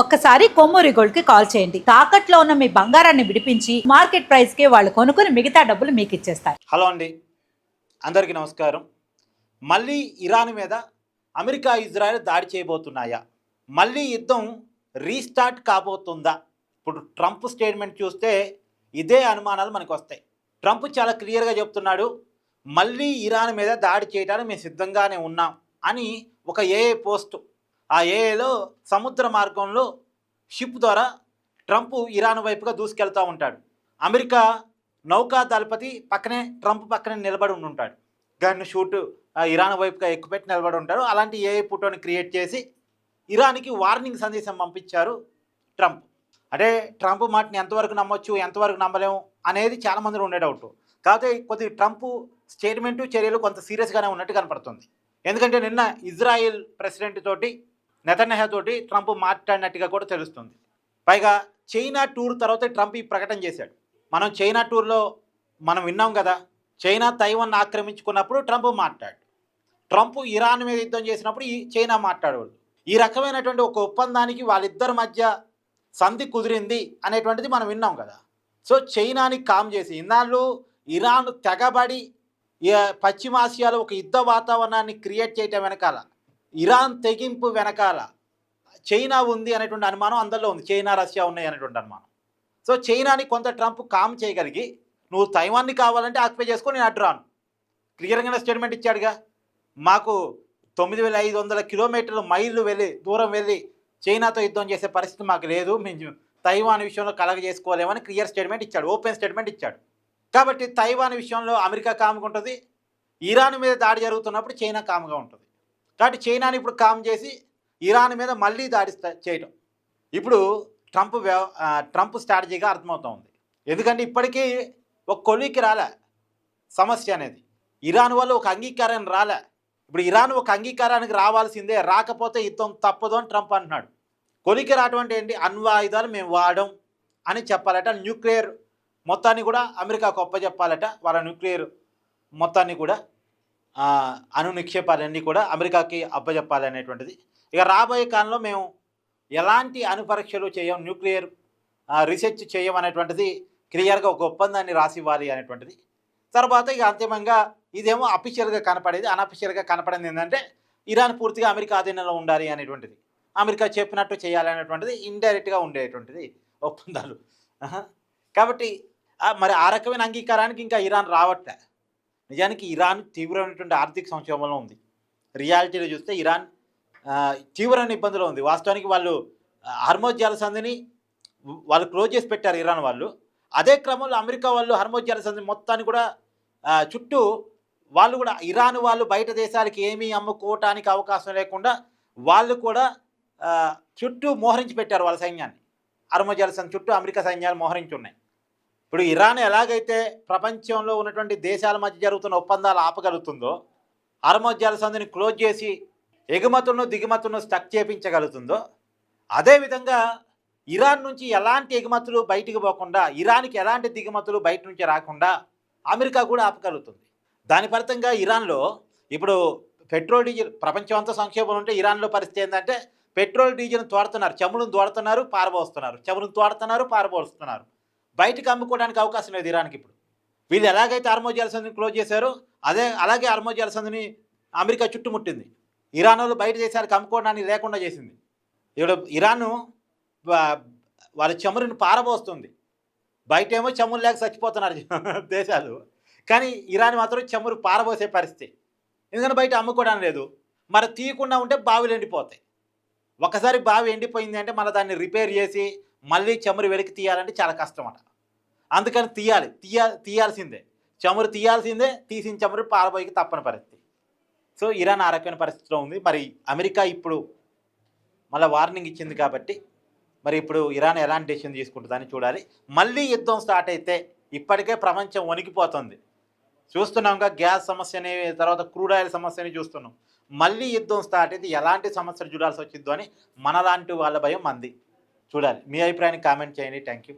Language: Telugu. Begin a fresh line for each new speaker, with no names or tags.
ఒక్కసారి కొమ్మూరి గోల్డ్ కి కాల్ చేయండి. తాకట్లో ఉన్న మీ బంగారాన్ని విడిపించి మార్కెట్ ప్రైస్ కి వాళ్ళు కొనుక్కుని మిగతా డబ్బులు మీకు ఇచ్చేస్తారు.
హలో అండి, అందరికీ నమస్కారం. మళ్ళీ ఇరాన్ మీద అమెరికా ఇజ్రాయెల్ దాడి చేయబోతున్నాయా? మళ్ళీ యుద్ధం రీస్టార్ట్ కాబోతుందా? ఇప్పుడు ట్రంప్ స్టేట్మెంట్ చూస్తే ఇదే అనుమానాలు మనకు వస్తాయి. ట్రంప్ చాలా క్లియర్గా చెప్తున్నాడు, మళ్ళీ ఇరాన్ మీద దాడి చేయడానికి మేము సిద్ధంగానే ఉన్నాం అని. ఒక ఏఏ పోస్ట్, ఆ ఏఏలో సముద్ర మార్గంలో షిప్ ద్వారా ట్రంప్ ఇరాన్ వైపుగా దూసుకెళ్తూ ఉంటాడు. అమెరికా నౌకా దళపతి పక్కనే ట్రంప్ పక్కనే నిలబడి ఉంటాడు. గన్ను షూట్ ఇరాన్ వైపుగా ఎక్కుపెట్టి నిలబడి ఉంటాడు. అలాంటి ఏఏ ఫోటోని క్రియేట్ చేసి ఇరాన్కి వార్నింగ్ సందేశం పంపించారు ట్రంప్. అంటే ట్రంప్ మాటని ఎంతవరకు నమ్మొచ్చు, ఎంతవరకు నమ్మలేము అనేది చాలామందిలో ఉండే డౌట్. కాకపోతే కొద్ది ట్రంప్ స్టేట్మెంటు చర్యలు కొంత సీరియస్గానే ఉన్నట్టు కనపడుతుంది. ఎందుకంటే నిన్న ఇజ్రాయెల్ ప్రెసిడెంట్ తోటి నెతన్యాహు తోటి ట్రంప్ మాట్లాడినట్టుగా కూడా తెలుస్తుంది. పైగా చైనా టూర్ తర్వాత ట్రంప్ ఈ ప్రకటన చేశాడు. మనం చైనా టూర్లో మనం విన్నాం కదా, చైనా తైవాన్ ఆక్రమించుకున్నప్పుడు ట్రంప్ మాట్లాడు, ట్రంప్ ఇరాన్ మీద యుద్ధం చేసినప్పుడు ఈ చైనా మాట్లాడేవాళ్ళు. ఈ రకమైనటువంటి ఒక ఒప్పందానికి వాళ్ళిద్దరి మధ్య సంధి కుదిరింది అనేటువంటిది మనం విన్నాం కదా. సో చైనాని కామ్ చేసి ఇన్నాళ్ళు ఇరాన్ తెగబడి పశ్చిమాసియాలో ఒక యుద్ధ వాతావరణాన్ని క్రియేట్ చేయటం వెనకాల, ఇరాన్ తెగింపు వెనకాల చైనా ఉంది అనేటువంటి అనుమానం అందరిలో ఉంది. చైనా రష్యా ఉన్నాయి అనేటువంటి అనుమానం. సో చైనాని కొంత ట్రంప్ కామ్ చేయగలిగి, నువ్వు తైవాన్ని కావాలంటే ఆక్యుపై చేసుకొని నేను అడ్రాను క్లియర్గానే స్టేట్మెంట్ ఇచ్చాడుగా. మాకు 9,500 కిలోమీటర్లు దూరం వెళ్ళి చైనాతో యుద్ధం చేసే పరిస్థితి మాకు లేదు, మేము తైవాన్ విషయంలో కలగ చేసుకోలేమని క్లియర్ స్టేట్మెంట్ ఇచ్చాడు, ఓపెన్ స్టేట్మెంట్ ఇచ్చాడు. కాబట్టి తైవాన్ విషయంలో అమెరికా కామ్గా ఉంటుంది, ఇరాన్ మీద దాడి జరుగుతున్నప్పుడు చైనా కామ్గా ఉంటుంది. కాబట్టి చైనాని ఇప్పుడు కామ్ చేసి ఇరాన్ మీద మళ్ళీ దాడి చేయడం ఇప్పుడు ట్రంప్ స్ట్రాటజీగా అర్థమవుతుంది. ఎందుకంటే ఇప్పటికీ ఒక కొలికి రాలే సమస్య అనేది, ఇరాన్ వల్ల ఒక అంగీకారం రాలే. ఇప్పుడు ఇరాన్ ఒక అంగీకారానికి రావాల్సిందే, రాకపోతే యుద్ధం తప్పదు అని ట్రంప్ అంటున్నాడు. కొలికి రావటం ఏంటి? అణ్వాయుధాలు మేము వాడడం అని చెప్పాలట. న్యూక్లియర్ మొత్తాన్ని కూడా అమెరికాకు ఒప్పజెప్పాలట. వాళ్ళ న్యూక్లియర్ మొత్తాన్ని కూడా అణు నిక్షేపాలన్నీ కూడా అమెరికాకి అప్పజెప్పాలనేటువంటిది. ఇక రాబోయే కాలంలో మేము ఎలాంటి అణు పరీక్షలు చేయం, న్యూక్లియర్ రీసెర్చ్ చేయమనేటువంటిది క్లియర్గా ఒక ఒప్పందాన్ని రాసివ్వాలి అనేటువంటిది. తర్వాత ఇక అంతిమంగా ఇదేమో అఫీషియల్గా కనపడేది, అనఫీషియల్గా కనపడింది ఏంటంటే ఇరాన్ పూర్తిగా అమెరికా ఆధీనంలో ఉండాలి అనేటువంటిది, అమెరికా చెప్పినట్టు చేయాలనేటువంటిది ఇండైరెక్ట్గా ఉండేటువంటిది ఒప్పందాలు. కాబట్టి మరి ఆ రకమైన అంగీకారానికి ఇంకా ఇరాన్ రావట్లే. నిజానికి ఇరాన్ తీవ్రమైనటువంటి ఆర్థిక సంక్షోభంలో ఉంది. రియాలిటీలో చూస్తే ఇరాన్ తీవ్రమైన ఇబ్బందులో ఉంది. వాస్తవానికి వాళ్ళు హర్మోజ్ జలసంధిని వాళ్ళు క్లోజ్ చేసి పెట్టారు ఇరాన్ వాళ్ళు. అదే క్రమంలో అమెరికా వాళ్ళు హర్మోజ్ జలసంధి మొత్తాన్ని కూడా చుట్టూ వాళ్ళు కూడా ఇరాన్ వాళ్ళు బయట దేశాలకి ఏమీ అమ్ముకోవటానికి అవకాశం లేకుండా వాళ్ళు కూడా చుట్టూ మోహరించి పెట్టారు వాళ్ళ సైన్యాన్ని. హర్మోజ్ జలసంధి చుట్టూ అమెరికా సైన్యాలు మోహరించి ఉన్నాయి. ఇప్పుడు ఇరాన్ ఎలాగైతే ప్రపంచంలో ఉన్నటువంటి దేశాల మధ్య జరుగుతున్న ఒప్పందాలు ఆపగలుగుతుందో, హర్మోజ్ జలసంధిని క్లోజ్ చేసి ఎగుమతులను దిగుమతులను స్టక్ చేపించగలుగుతుందో, అదేవిధంగా ఇరాన్ నుంచి ఎలాంటి ఎగుమతులు బయటికి పోకుండా, ఇరాన్కి ఎలాంటి దిగుమతులు బయట నుంచి రాకుండా అమెరికా కూడా ఆపగలుగుతుంది. దాని ఫలితంగా ఇరాన్లో ఇప్పుడు పెట్రోల్ డీజిల్ ప్రపంచం అంతా సంక్షేమం ఉంటే ఇరాన్లో పరిస్థితి ఏంటంటే పెట్రోల్ డీజిల్ని తోడుతున్నారు, చమురును తోడుతున్నారు, పారబోస్తున్నారు, చమురును తోడుతున్నారు, పారబోస్తున్నారు. బయటకు అమ్ముకోవడానికి అవకాశం లేదు ఇరాన్కి. ఇప్పుడు వీళ్ళు ఎలాగైతే హర్మోజ్ జలసంధిని క్లోజ్ చేశారో అలాగే హర్మోజ్ జలసంధిని అమెరికా చుట్టుముట్టింది. ఇరాన్ వాళ్ళు బయట దేశాలకు అమ్ముకోవడానికి లేకుండా చేసింది. ఇప్పుడు ఇరాను వాళ్ళ చమురుని పారబోస్తుంది, బయట ఏమో చమురు లేక చచ్చిపోతున్నారు దేశాలు, కానీ ఇరాన్ మాత్రం చమురు పారబోసే పరిస్థితి. ఎందుకంటే బయట అమ్ముకోవడానికి లేదు. మరి తీయకుండా ఉంటే బావిలు ఎండిపోతాయి. ఒకసారి బావి ఎండిపోయింది అంటే మళ్ళీ దాన్ని రిపేర్ చేసి మళ్ళీ చమురు వెలికి తీయాలంటే చాలా కష్టం అట. అందుకని తీయాల్సిందే, చమురు తీయాల్సిందే, తీసిన చమురు పారబోయికి తప్పని పరిస్థితి. సో ఇరాన్ ఆ రకమైన పరిస్థితిలో ఉంది. మరి అమెరికా ఇప్పుడు మళ్ళీ వార్నింగ్ ఇచ్చింది కాబట్టి మరి ఇప్పుడు ఇరాన్ ఎలాంటి డెసిషన్ తీసుకుంటుందని చూడాలి. మళ్ళీ యుద్ధం స్టార్ట్ అయితే ఇప్పటికే ప్రపంచం వణికిపోతుంది. చూస్తున్నాంగా, గ్యాస్ సమస్యని, తర్వాత క్రూడ్ ఆయిల్ సమస్యని చూస్తున్నాం. మళ్ళీ యుద్ధం స్టార్ట్ అయితే ఎలాంటి సమస్యలు చూడాల్సి వచ్చిందో అని మనలాంటి వాళ్ళ భయం మంది. చూడాలి. మీ అభిప్రాయాన్ని కామెంట్ చేయండి. Thank you.